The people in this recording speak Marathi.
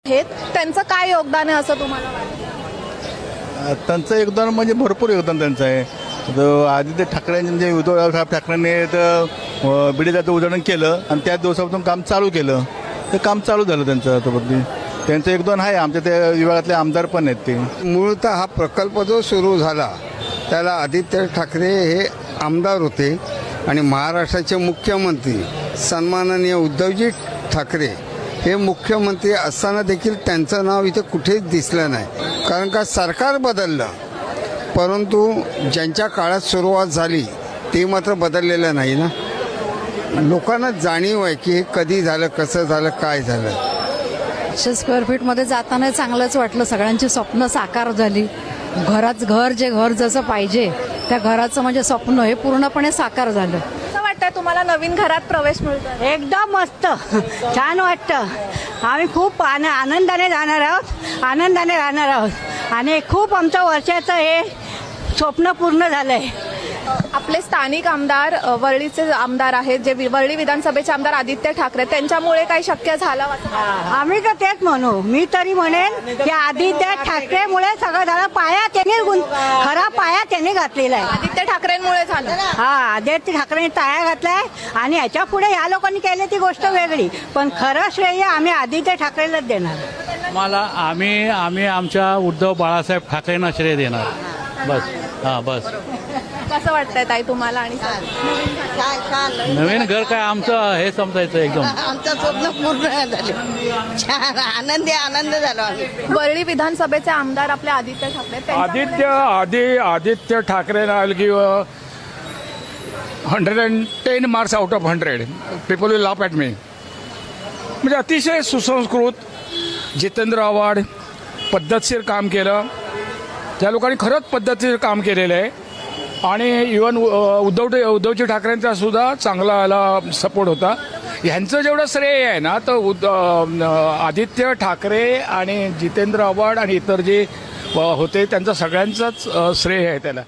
त्यांचं काय योगदान आहे असं तुम्हाला वाटतं? त्यांचं योगदान म्हणजे भरपूर योगदान त्यांचं आहे. आदित्य ठाकरेंनी म्हणजे उद्धव ठाकरेंनी तर बिडीचं उजाडण केलं आणि त्याच दिवसापासून काम चालू केलं. ते काम चालू झालं त्यांचं योगदान आहे. आमच्या त्या विभागातले आमदार पण आहेत. ते मूळतः हा प्रकल्प जो सुरू झाला त्याला आदित्य ठाकरे हे आमदार होते आणि महाराष्ट्राचे मुख्यमंत्री सन्माननीय उद्धवजी ठाकरे हे मुख्यमंत्री असताना देखील त्यांचं नाव इथे कुठेच दिसलं नाही. कारण का सरकार बदललं परंतु ज्यांच्या काळात सुरुवात झाली ते मात्र बदललेलं नाही ना. लोकांना जाणीव आहे की हे कधी झालं, कसं झालं, काय झालं. 500 स्क्वेअर फीटमध्ये जाताना चांगलंच वाटलं. सगळ्यांची स्वप्न साकार झाली. घर जसं पाहिजे त्या घराचं म्हणजे स्वप्न हे पूर्णपणे साकार झालं. असं वाटतंय तुम्हाला नवीन घरात प्रवेश मिळतो? एकदम मस्त, छान वाटतं. आम्ही खूप आनंदाने जाणार आहोत, आनंदाने राहणार आहोत आणि खूप आमचं वर्षाचं हे स्वप्न पूर्ण झालंय. आपले स्थानिक आमदार वरळीचे आमदार आहेत, जे वरळी विधानसभेचे आमदार आदित्य ठाकरे, त्यांच्यामुळे काही शक्य झालं आम्ही तर तेच म्हणू. मी तरी म्हणेन की आदित्य ठाकरेमुळे सगळं झालं. खरा पाया त्यांनी घातलेला आहे. आदित्य ठाकरेंमुळे झालं. हा, आदित्य ठाकरेंनी पाया घातलाय आणि याच्या पुढे ह्या लोकांनी केली ती गोष्ट वेगळी, पण खरं श्रेय आम्ही आदित्य ठाकरेलाच देणार. मला आम्ही आमच्या उद्धव बाळासाहेब ठाकरेंना श्रेय देणार. बस. कसं वाटतंय ताई तुम्हाला? आणि नवीन घर काय आमचं हे समजायचं एकदम. आमचं स्वप्न पूर्ण झालं. छान आनंद झाला. वरळी विधानसभेचे आमदार आपले Aditya Thackeray, Aditya Thackeray give 110 marks out of 100. People will laugh at me. म्हणजे अतिशय सुसंस्कृत, जितेंद्र आव्हाड, पद्धतशीर काम केलं. त्या लोकांनी खरंच पद्धतशीर काम केलेलं आहे आणि इवन उद्धवजी ठाकरेंचा सुद्धा चांगला याला सपोर्ट होता. ह्यांचं जेवढं श्रेय आहे ना तर आदित्य ठाकरे आणि जितेंद्र आव्हाड आणि इतर जे होते त्यांचं सगळ्यांचंच श्रेय आहे त्याला.